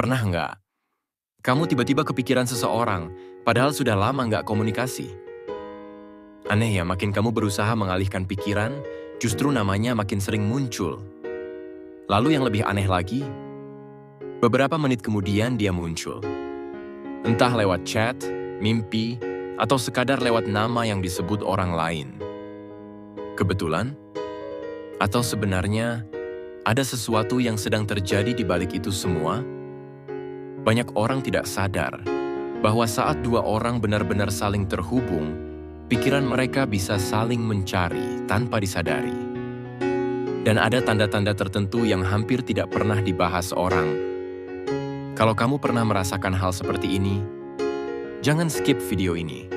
Pernah nggak, kamu tiba-tiba kepikiran seseorang, padahal sudah lama nggak komunikasi? Aneh ya, makin kamu berusaha mengalihkan pikiran, justru namanya makin sering muncul. Lalu yang lebih aneh lagi, beberapa menit kemudian dia muncul. Entah lewat chat, mimpi, atau sekadar lewat nama yang disebut orang lain. Kebetulan? Atau sebenarnya, ada sesuatu yang sedang terjadi di balik itu semua? Banyak orang tidak sadar bahwa saat dua orang benar-benar saling terhubung, pikiran mereka bisa saling mencari tanpa disadari. Dan ada tanda-tanda tertentu yang hampir tidak pernah dibahas orang. Kalau kamu pernah merasakan hal seperti ini, jangan skip video ini.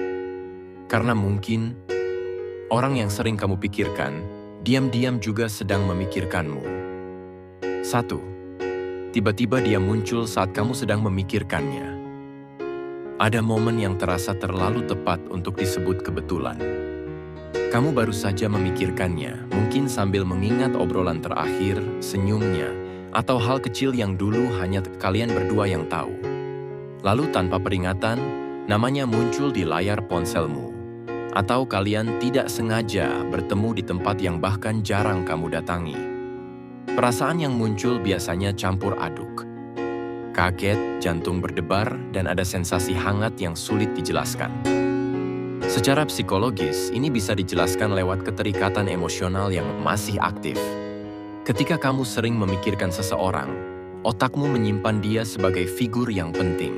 Karena mungkin orang yang sering kamu pikirkan, diam-diam juga sedang memikirkanmu. 1. Tiba-tiba dia muncul saat kamu sedang memikirkannya. Ada momen yang terasa terlalu tepat untuk disebut kebetulan. Kamu baru saja memikirkannya, mungkin sambil mengingat obrolan terakhir, senyumnya, atau hal kecil yang dulu hanya kalian berdua yang tahu. Lalu tanpa peringatan, namanya muncul di layar ponselmu. Atau kalian tidak sengaja bertemu di tempat yang bahkan jarang kamu datangi. Perasaan yang muncul biasanya campur aduk. Kaget, jantung berdebar, dan ada sensasi hangat yang sulit dijelaskan. Secara psikologis, ini bisa dijelaskan lewat keterikatan emosional yang masih aktif. Ketika kamu sering memikirkan seseorang, otakmu menyimpan dia sebagai figur yang penting.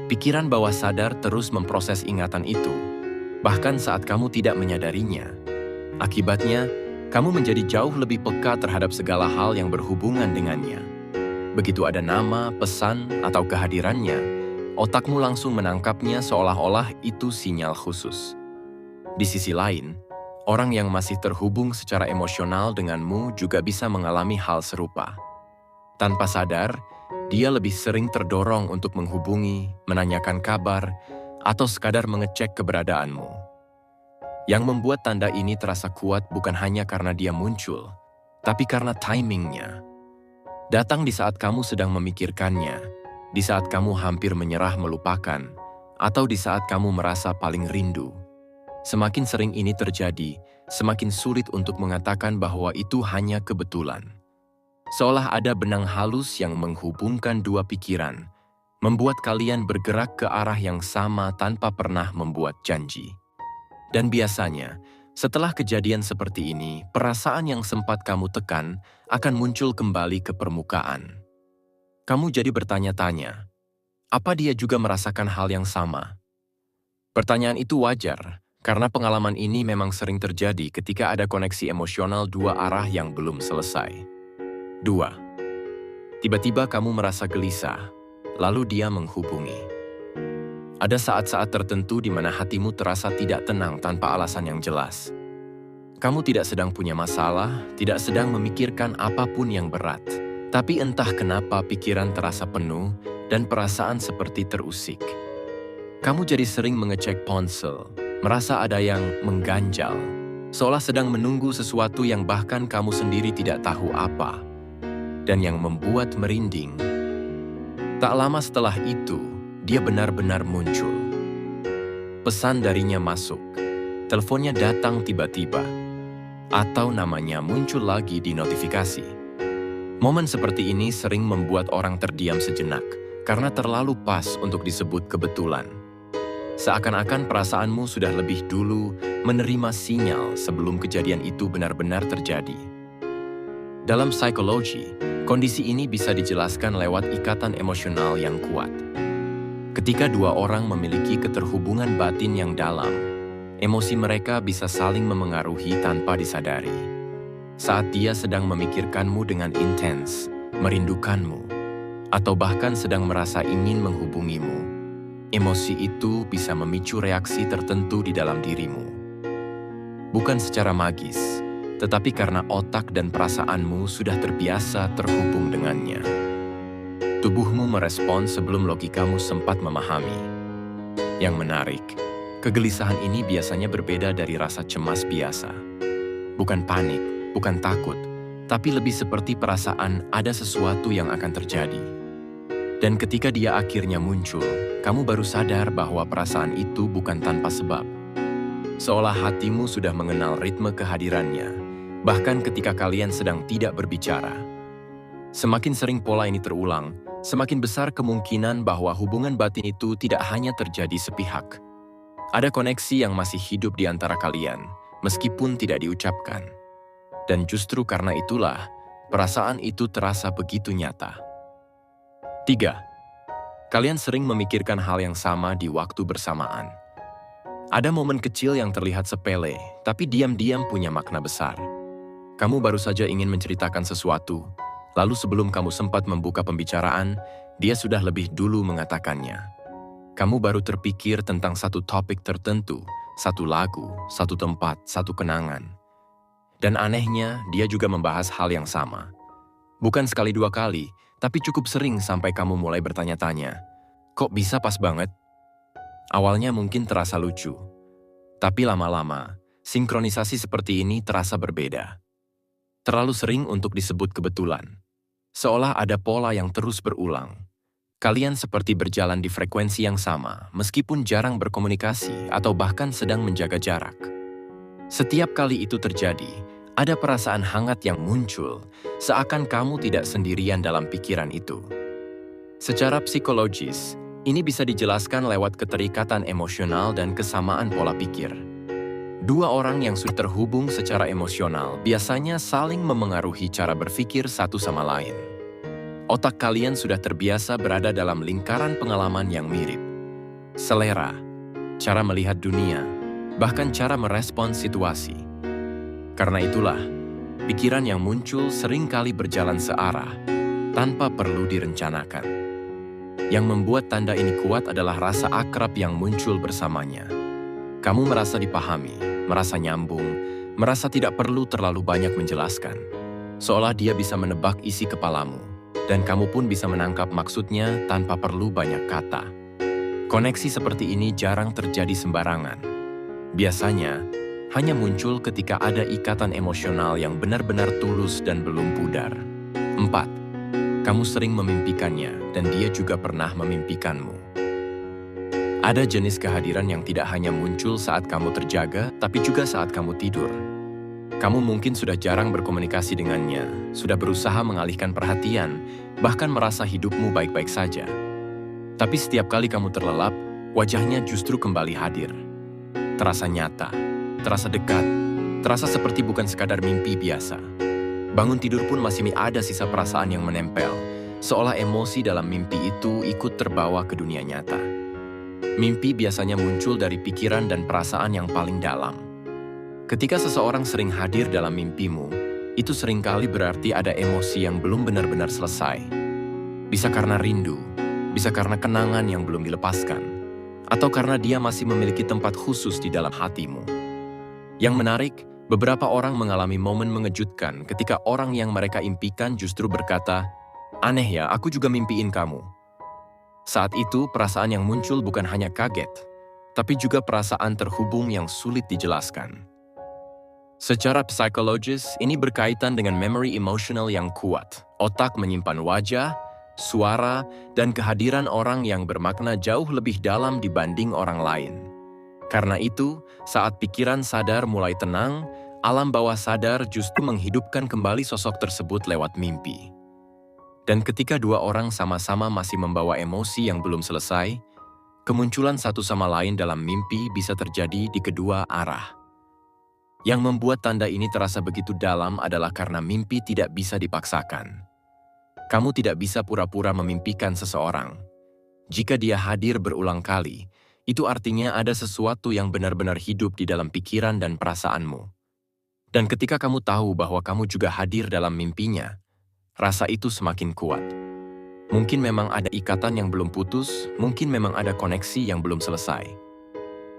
Pikiran bawah sadar terus memproses ingatan itu, bahkan saat kamu tidak menyadarinya. Akibatnya, kamu menjadi jauh lebih peka terhadap segala hal yang berhubungan dengannya. Begitu ada nama, pesan, atau kehadirannya, otakmu langsung menangkapnya seolah-olah itu sinyal khusus. Di sisi lain, orang yang masih terhubung secara emosional denganmu juga bisa mengalami hal serupa. Tanpa sadar, dia lebih sering terdorong untuk menghubungi, menanyakan kabar, atau sekadar mengecek keberadaanmu. Yang membuat tanda ini terasa kuat bukan hanya karena dia muncul, tapi karena timingnya. Datang di saat kamu sedang memikirkannya, di saat kamu hampir menyerah melupakan, atau di saat kamu merasa paling rindu. Semakin sering ini terjadi, semakin sulit untuk mengatakan bahwa itu hanya kebetulan. Seolah ada benang halus yang menghubungkan dua pikiran, membuat kalian bergerak ke arah yang sama tanpa pernah membuat janji. Dan biasanya, setelah kejadian seperti ini, perasaan yang sempat kamu tekan akan muncul kembali ke permukaan. Kamu jadi bertanya-tanya, apa dia juga merasakan hal yang sama? Pertanyaan itu wajar, karena pengalaman ini memang sering terjadi ketika ada koneksi emosional dua arah yang belum selesai. 2. Tiba-tiba kamu merasa gelisah, lalu dia menghubungi. Ada saat-saat tertentu di mana hatimu terasa tidak tenang tanpa alasan yang jelas. Kamu tidak sedang punya masalah, tidak sedang memikirkan apapun yang berat. Tapi entah kenapa pikiran terasa penuh dan perasaan seperti terusik. Kamu jadi sering mengecek ponsel, merasa ada yang mengganjal, seolah sedang menunggu sesuatu yang bahkan kamu sendiri tidak tahu apa, dan yang membuat merinding. Tak lama setelah itu, dia benar-benar muncul. Pesan darinya masuk, teleponnya datang tiba-tiba, atau namanya muncul lagi di notifikasi. Momen seperti ini sering membuat orang terdiam sejenak, karena terlalu pas untuk disebut kebetulan. Seakan-akan perasaanmu sudah lebih dulu menerima sinyal sebelum kejadian itu benar-benar terjadi. Dalam psikologi, kondisi ini bisa dijelaskan lewat ikatan emosional yang kuat. Ketika dua orang memiliki keterhubungan batin yang dalam, emosi mereka bisa saling memengaruhi tanpa disadari. Saat dia sedang memikirkanmu dengan intens, merindukanmu, atau bahkan sedang merasa ingin menghubungimu, emosi itu bisa memicu reaksi tertentu di dalam dirimu. Bukan secara magis, tetapi karena otak dan perasaanmu sudah terbiasa terhubung dengannya. Tubuhmu merespon sebelum logikamu sempat memahami. Yang menarik, kegelisahan ini biasanya berbeda dari rasa cemas biasa. Bukan panik, bukan takut, tapi lebih seperti perasaan ada sesuatu yang akan terjadi. Dan ketika dia akhirnya muncul, kamu baru sadar bahwa perasaan itu bukan tanpa sebab. Seolah hatimu sudah mengenal ritme kehadirannya, bahkan ketika kalian sedang tidak berbicara. Semakin sering pola ini terulang, semakin besar kemungkinan bahwa hubungan batin itu tidak hanya terjadi sepihak. Ada koneksi yang masih hidup di antara kalian, meskipun tidak diucapkan. Dan justru karena itulah, perasaan itu terasa begitu nyata. 3. Kalian sering memikirkan hal yang sama di waktu bersamaan. Ada momen kecil yang terlihat sepele, tapi diam-diam punya makna besar. Kamu baru saja ingin menceritakan sesuatu, lalu sebelum kamu sempat membuka pembicaraan, dia sudah lebih dulu mengatakannya. Kamu baru terpikir tentang satu topik tertentu, satu lagu, satu tempat, satu kenangan. Dan anehnya, dia juga membahas hal yang sama. Bukan sekali dua kali, tapi cukup sering sampai kamu mulai bertanya-tanya, kok bisa pas banget? Awalnya mungkin terasa lucu, tapi lama-lama, sinkronisasi seperti ini terasa berbeda. Terlalu sering untuk disebut kebetulan. Seolah ada pola yang terus berulang. Kalian seperti berjalan di frekuensi yang sama, meskipun jarang berkomunikasi atau bahkan sedang menjaga jarak. Setiap kali itu terjadi, ada perasaan hangat yang muncul, seakan kamu tidak sendirian dalam pikiran itu. Secara psikologis, ini bisa dijelaskan lewat keterikatan emosional dan kesamaan pola pikir. Dua orang yang sudah terhubung secara emosional biasanya saling memengaruhi cara berpikir satu sama lain. Otak kalian sudah terbiasa berada dalam lingkaran pengalaman yang mirip. Selera, cara melihat dunia, bahkan cara merespons situasi. Karena itulah, pikiran yang muncul seringkali berjalan searah, tanpa perlu direncanakan. Yang membuat tanda ini kuat adalah rasa akrab yang muncul bersamanya. Kamu merasa dipahami, merasa nyambung, merasa tidak perlu terlalu banyak menjelaskan. Seolah dia bisa menebak isi kepalamu, dan kamu pun bisa menangkap maksudnya tanpa perlu banyak kata. Koneksi seperti ini jarang terjadi sembarangan. Biasanya, hanya muncul ketika ada ikatan emosional yang benar-benar tulus dan belum pudar. 4. Kamu sering memimpikannya, dan dia juga pernah memimpikanmu. Ada jenis kehadiran yang tidak hanya muncul saat kamu terjaga, tapi juga saat kamu tidur. Kamu mungkin sudah jarang berkomunikasi dengannya, sudah berusaha mengalihkan perhatian, bahkan merasa hidupmu baik-baik saja. Tapi setiap kali kamu terlelap, wajahnya justru kembali hadir. Terasa nyata, terasa dekat, terasa seperti bukan sekadar mimpi biasa. Bangun tidur pun masih ada sisa perasaan yang menempel, seolah emosi dalam mimpi itu ikut terbawa ke dunia nyata. Mimpi biasanya muncul dari pikiran dan perasaan yang paling dalam. Ketika seseorang sering hadir dalam mimpimu, itu seringkali berarti ada emosi yang belum benar-benar selesai. Bisa karena rindu, bisa karena kenangan yang belum dilepaskan, atau karena dia masih memiliki tempat khusus di dalam hatimu. Yang menarik, beberapa orang mengalami momen mengejutkan ketika orang yang mereka impikan justru berkata, "Aneh ya, aku juga mimpiin kamu." Saat itu, perasaan yang muncul bukan hanya kaget, tapi juga perasaan terhubung yang sulit dijelaskan. Secara psikologis, ini berkaitan dengan memori emosional yang kuat. Otak menyimpan wajah, suara, dan kehadiran orang yang bermakna jauh lebih dalam dibanding orang lain. Karena itu, saat pikiran sadar mulai tenang, alam bawah sadar justru menghidupkan kembali sosok tersebut lewat mimpi. Dan ketika dua orang sama-sama masih membawa emosi yang belum selesai, kemunculan satu sama lain dalam mimpi bisa terjadi di kedua arah. Yang membuat tanda ini terasa begitu dalam adalah karena mimpi tidak bisa dipaksakan. Kamu tidak bisa pura-pura memimpikan seseorang. Jika dia hadir berulang kali, itu artinya ada sesuatu yang benar-benar hidup di dalam pikiran dan perasaanmu. Dan ketika kamu tahu bahwa kamu juga hadir dalam mimpinya, rasa itu semakin kuat. Mungkin memang ada ikatan yang belum putus, mungkin memang ada koneksi yang belum selesai.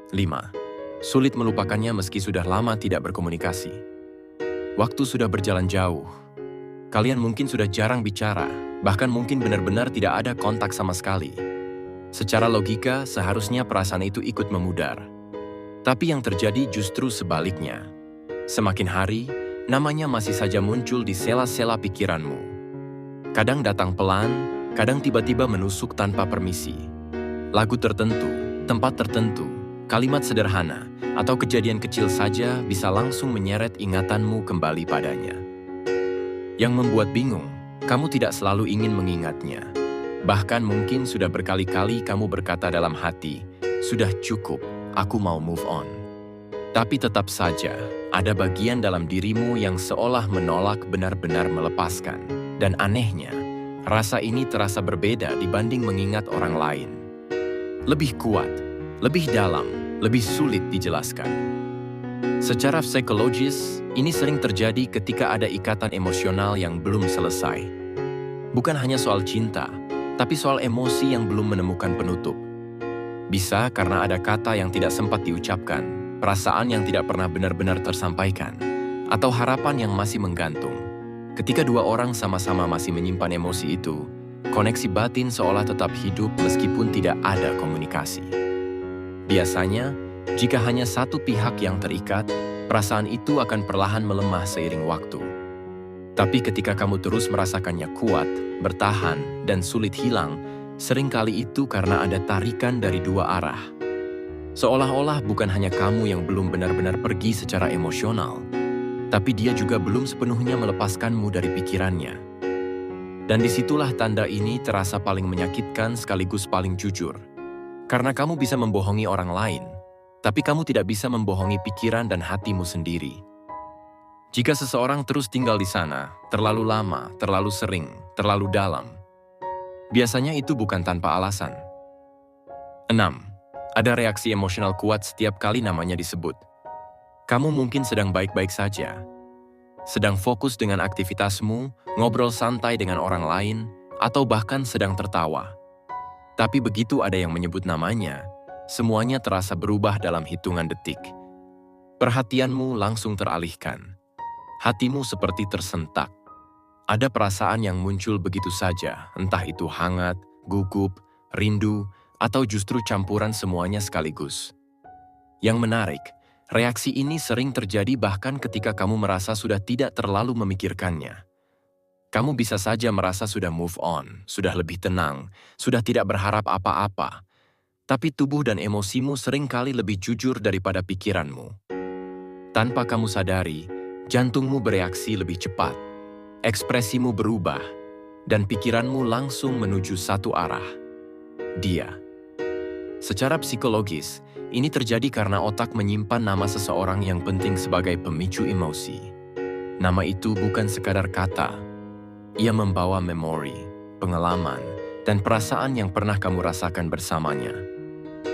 5. Sulit melupakannya meski sudah lama tidak berkomunikasi. Waktu sudah berjalan jauh. Kalian mungkin sudah jarang bicara, bahkan mungkin benar-benar tidak ada kontak sama sekali. Secara logika, seharusnya perasaan itu ikut memudar. Tapi yang terjadi justru sebaliknya. Semakin hari, namanya masih saja muncul di sela-sela pikiranmu. Kadang datang pelan, kadang tiba-tiba menusuk tanpa permisi. Lagu tertentu, tempat tertentu, kalimat sederhana, atau kejadian kecil saja bisa langsung menyeret ingatanmu kembali padanya. Yang membuat bingung, kamu tidak selalu ingin mengingatnya. Bahkan mungkin sudah berkali-kali kamu berkata dalam hati, "Sudah cukup, aku mau move on." Tapi tetap saja, ada bagian dalam dirimu yang seolah menolak benar-benar melepaskan. Dan anehnya, rasa ini terasa berbeda dibanding mengingat orang lain. Lebih kuat, lebih dalam, lebih sulit dijelaskan. Secara psikologis, ini sering terjadi ketika ada ikatan emosional yang belum selesai. Bukan hanya soal cinta, tapi soal emosi yang belum menemukan penutup. Bisa karena ada kata yang tidak sempat diucapkan, perasaan yang tidak pernah benar-benar tersampaikan, atau harapan yang masih menggantung. Ketika dua orang sama-sama masih menyimpan emosi itu, koneksi batin seolah tetap hidup meskipun tidak ada komunikasi. Biasanya, jika hanya satu pihak yang terikat, perasaan itu akan perlahan melemah seiring waktu. Tapi ketika kamu terus merasakannya kuat, bertahan, dan sulit hilang, seringkali itu karena ada tarikan dari dua arah. Seolah-olah bukan hanya kamu yang belum benar-benar pergi secara emosional, tapi dia juga belum sepenuhnya melepaskanmu dari pikirannya. Dan disitulah tanda ini terasa paling menyakitkan sekaligus paling jujur. Karena kamu bisa membohongi orang lain, tapi kamu tidak bisa membohongi pikiran dan hatimu sendiri. Jika seseorang terus tinggal di sana, terlalu lama, terlalu sering, terlalu dalam, biasanya itu bukan tanpa alasan. 6. Ada reaksi emosional kuat setiap kali namanya disebut. Kamu mungkin sedang baik-baik saja. Sedang fokus dengan aktivitasmu, ngobrol santai dengan orang lain, atau bahkan sedang tertawa. Tapi begitu ada yang menyebut namanya, semuanya terasa berubah dalam hitungan detik. Perhatianmu langsung teralihkan. Hatimu seperti tersentak. Ada perasaan yang muncul begitu saja, entah itu hangat, gugup, rindu, atau justru campuran semuanya sekaligus. Yang menarik, reaksi ini sering terjadi bahkan ketika kamu merasa sudah tidak terlalu memikirkannya. Kamu bisa saja merasa sudah move on, sudah lebih tenang, sudah tidak berharap apa-apa. Tapi tubuh dan emosimu seringkali lebih jujur daripada pikiranmu. Tanpa kamu sadari, jantungmu bereaksi lebih cepat, ekspresimu berubah, dan pikiranmu langsung menuju satu arah. Dia. Secara psikologis, ini terjadi karena otak menyimpan nama seseorang yang penting sebagai pemicu emosi. Nama itu bukan sekadar kata. Ia membawa memori, pengalaman, dan perasaan yang pernah kamu rasakan bersamanya.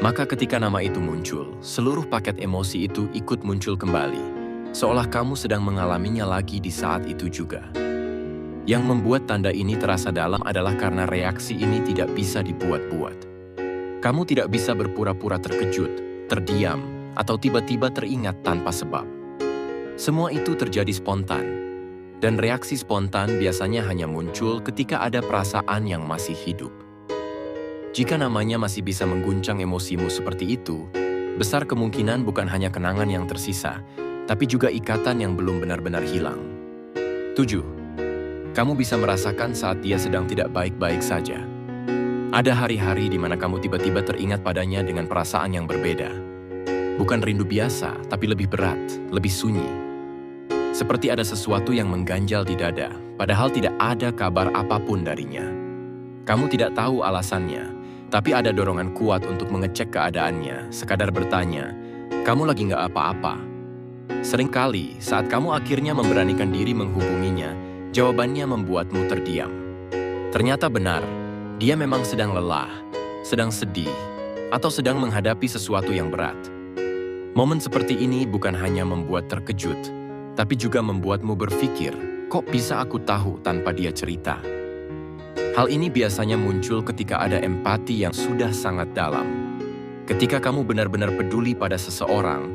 Maka ketika nama itu muncul, seluruh paket emosi itu ikut muncul kembali, seolah kamu sedang mengalaminya lagi di saat itu juga. Yang membuat tanda ini terasa dalam adalah karena reaksi ini tidak bisa dibuat-buat. Kamu tidak bisa berpura-pura terkejut, terdiam, atau tiba-tiba teringat tanpa sebab. Semua itu terjadi spontan, dan reaksi spontan biasanya hanya muncul ketika ada perasaan yang masih hidup. Jika namanya masih bisa mengguncang emosimu seperti itu, besar kemungkinan bukan hanya kenangan yang tersisa, tapi juga ikatan yang belum benar-benar hilang. 7. Kamu bisa merasakan saat dia sedang tidak baik-baik saja. Ada hari-hari di mana kamu tiba-tiba teringat padanya dengan perasaan yang berbeda. Bukan rindu biasa, tapi lebih berat, lebih sunyi. Seperti ada sesuatu yang mengganjal di dada, padahal tidak ada kabar apapun darinya. Kamu tidak tahu alasannya, tapi ada dorongan kuat untuk mengecek keadaannya, sekadar bertanya, "Kamu lagi nggak apa-apa?" Seringkali, saat kamu akhirnya memberanikan diri menghubunginya, jawabannya membuatmu terdiam. Ternyata benar, dia memang sedang lelah, sedang sedih, atau sedang menghadapi sesuatu yang berat. Momen seperti ini bukan hanya membuat terkejut, tapi juga membuatmu berpikir, kok bisa aku tahu tanpa dia cerita? Hal ini biasanya muncul ketika ada empati yang sudah sangat dalam. Ketika kamu benar-benar peduli pada seseorang,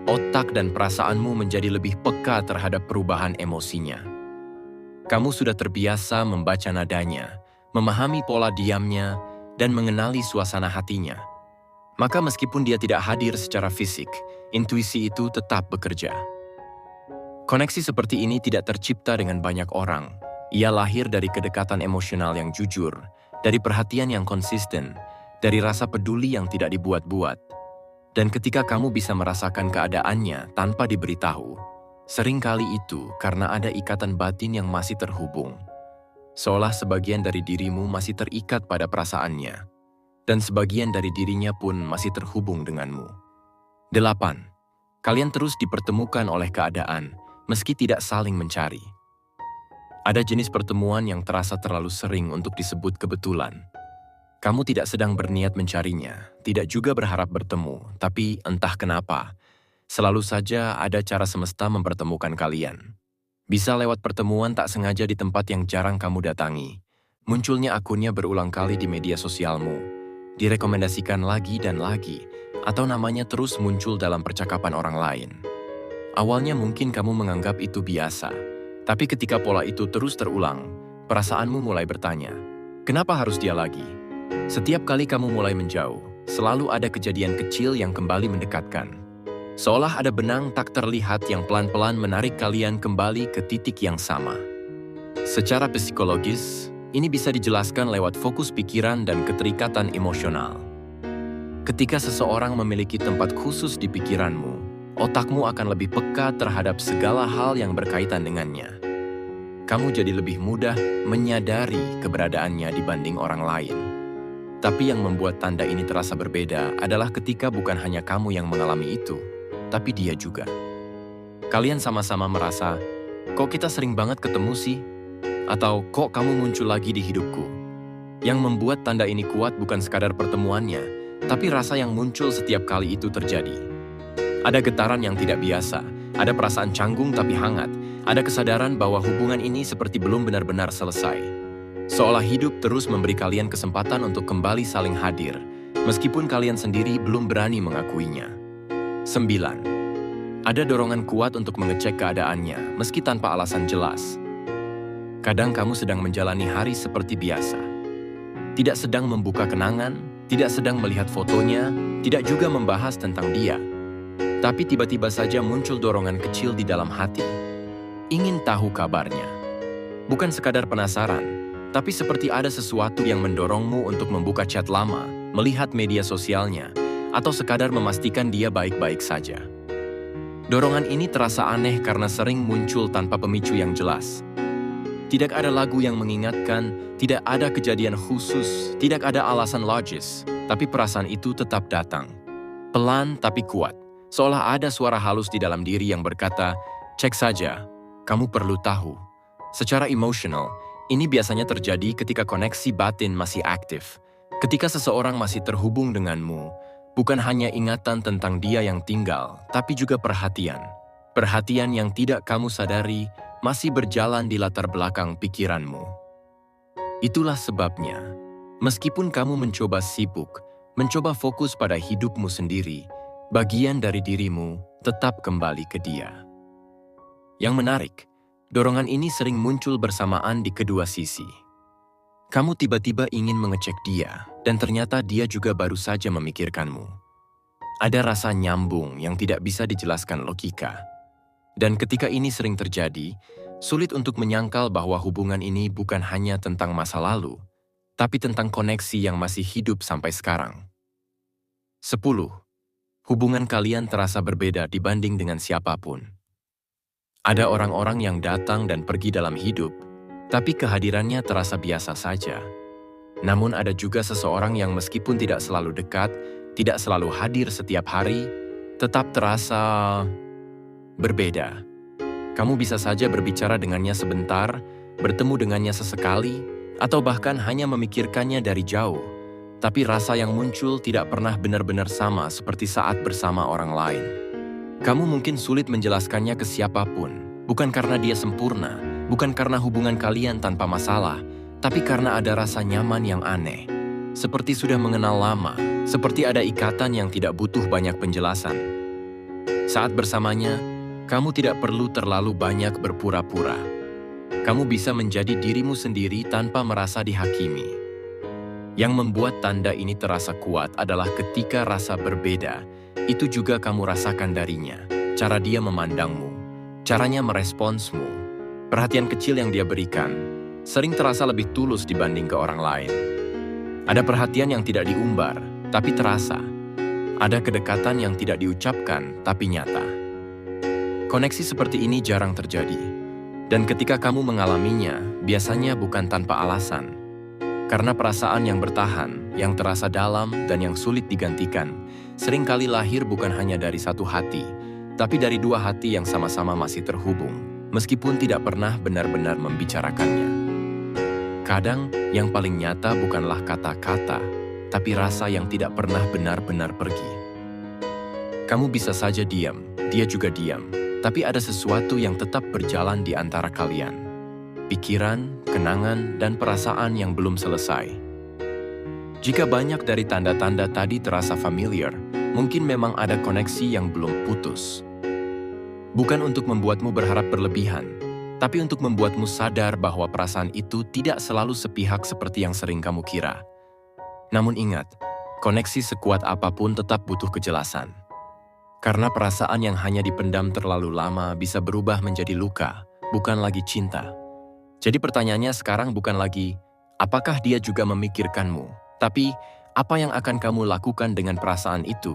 otak dan perasaanmu menjadi lebih peka terhadap perubahan emosinya. Kamu sudah terbiasa membaca nadanya, memahami pola diamnya, dan mengenali suasana hatinya. Maka meskipun dia tidak hadir secara fisik, intuisi itu tetap bekerja. Koneksi seperti ini tidak tercipta dengan banyak orang. Ia lahir dari kedekatan emosional yang jujur, dari perhatian yang konsisten, dari rasa peduli yang tidak dibuat-buat. Dan ketika kamu bisa merasakan keadaannya tanpa diberitahu, seringkali itu karena ada ikatan batin yang masih terhubung. Seolah sebagian dari dirimu masih terikat pada perasaannya, dan sebagian dari dirinya pun masih terhubung denganmu. 8. Kalian terus dipertemukan oleh keadaan, meski tidak saling mencari. Ada jenis pertemuan yang terasa terlalu sering untuk disebut kebetulan. Kamu tidak sedang berniat mencarinya, tidak juga berharap bertemu, tapi entah kenapa, selalu saja ada cara semesta mempertemukan kalian. Bisa lewat pertemuan tak sengaja di tempat yang jarang kamu datangi, munculnya akunnya berulang kali di media sosialmu, direkomendasikan lagi dan lagi, atau namanya terus muncul dalam percakapan orang lain. Awalnya mungkin kamu menganggap itu biasa, tapi ketika pola itu terus terulang, perasaanmu mulai bertanya, kenapa harus dia lagi? Setiap kali kamu mulai menjauh, selalu ada kejadian kecil yang kembali mendekatkan. Seolah ada benang tak terlihat yang pelan-pelan menarik kalian kembali ke titik yang sama. Secara psikologis, ini bisa dijelaskan lewat fokus pikiran dan keterikatan emosional. Ketika seseorang memiliki tempat khusus di pikiranmu, otakmu akan lebih peka terhadap segala hal yang berkaitan dengannya. Kamu jadi lebih mudah menyadari keberadaannya dibanding orang lain. Tapi yang membuat tanda ini terasa berbeda adalah ketika bukan hanya kamu yang mengalami itu, tapi dia juga. Kalian sama-sama merasa, kok kita sering banget ketemu sih? Atau kok kamu muncul lagi di hidupku? Yang membuat tanda ini kuat bukan sekadar pertemuannya, tapi rasa yang muncul setiap kali itu terjadi. Ada getaran yang tidak biasa, ada perasaan canggung tapi hangat, ada kesadaran bahwa hubungan ini seperti belum benar-benar selesai. Seolah hidup terus memberi kalian kesempatan untuk kembali saling hadir, meskipun kalian sendiri belum berani mengakuinya. 9. Ada dorongan kuat untuk mengecek keadaannya, meski tanpa alasan jelas. Kadang kamu sedang menjalani hari seperti biasa. Tidak sedang membuka kenangan, tidak sedang melihat fotonya, tidak juga membahas tentang dia. Tapi tiba-tiba saja muncul dorongan kecil di dalam hati. Ingin tahu kabarnya. Bukan sekadar penasaran, tapi seperti ada sesuatu yang mendorongmu untuk membuka chat lama, melihat media sosialnya, atau sekadar memastikan dia baik-baik saja. Dorongan ini terasa aneh karena sering muncul tanpa pemicu yang jelas. Tidak ada lagu yang mengingatkan, tidak ada kejadian khusus, tidak ada alasan logis, tapi perasaan itu tetap datang. Pelan tapi kuat, seolah ada suara halus di dalam diri yang berkata, cek saja, kamu perlu tahu. Secara emosional, ini biasanya terjadi ketika koneksi batin masih aktif, ketika seseorang masih terhubung denganmu, bukan hanya ingatan tentang dia yang tinggal, tapi juga perhatian. Perhatian yang tidak kamu sadari masih berjalan di latar belakang pikiranmu. Itulah sebabnya, meskipun kamu mencoba sibuk, mencoba fokus pada hidupmu sendiri, bagian dari dirimu tetap kembali ke dia. Yang menarik, dorongan ini sering muncul bersamaan di kedua sisi. Kamu tiba-tiba ingin mengecek dia, dan ternyata dia juga baru saja memikirkanmu. Ada rasa nyambung yang tidak bisa dijelaskan logika. Dan ketika ini sering terjadi, sulit untuk menyangkal bahwa hubungan ini bukan hanya tentang masa lalu, tapi tentang koneksi yang masih hidup sampai sekarang. 10. Hubungan kalian terasa berbeda dibanding dengan siapapun. Ada orang-orang yang datang dan pergi dalam hidup, tapi kehadirannya terasa biasa saja. Namun ada juga seseorang yang meskipun tidak selalu dekat, tidak selalu hadir setiap hari, tetap terasa berbeda. Kamu bisa saja berbicara dengannya sebentar, bertemu dengannya sesekali, atau bahkan hanya memikirkannya dari jauh. Tapi rasa yang muncul tidak pernah benar-benar sama seperti saat bersama orang lain. Kamu mungkin sulit menjelaskannya ke siapapun, bukan karena dia sempurna, bukan karena hubungan kalian tanpa masalah, tapi karena ada rasa nyaman yang aneh. Seperti sudah mengenal lama, seperti ada ikatan yang tidak butuh banyak penjelasan. Saat bersamanya, kamu tidak perlu terlalu banyak berpura-pura. Kamu bisa menjadi dirimu sendiri tanpa merasa dihakimi. Yang membuat tanda ini terasa kuat adalah ketika rasa berbeda, itu juga kamu rasakan darinya, cara dia memandangmu, caranya meresponsmu, perhatian kecil yang dia berikan, sering terasa lebih tulus dibanding ke orang lain. Ada perhatian yang tidak diumbar, tapi terasa. Ada kedekatan yang tidak diucapkan, tapi nyata. Koneksi seperti ini jarang terjadi. Dan ketika kamu mengalaminya, biasanya bukan tanpa alasan. Karena perasaan yang bertahan, yang terasa dalam, dan yang sulit digantikan, seringkali lahir bukan hanya dari satu hati, tapi dari dua hati yang sama-sama masih terhubung, meskipun tidak pernah benar-benar membicarakannya. Kadang, yang paling nyata bukanlah kata-kata, tapi rasa yang tidak pernah benar-benar pergi. Kamu bisa saja diam, dia juga diam, tapi ada sesuatu yang tetap berjalan di antara kalian. Pikiran, kenangan, dan perasaan yang belum selesai. Jika banyak dari tanda-tanda tadi terasa familiar, mungkin memang ada koneksi yang belum putus. Bukan untuk membuatmu berharap berlebihan, tapi untuk membuatmu sadar bahwa perasaan itu tidak selalu sepihak seperti yang sering kamu kira. Namun ingat, koneksi sekuat apapun tetap butuh kejelasan. Karena perasaan yang hanya dipendam terlalu lama bisa berubah menjadi luka, bukan lagi cinta. Jadi pertanyaannya sekarang bukan lagi, apakah dia juga memikirkanmu? Tapi, apa yang akan kamu lakukan dengan perasaan itu?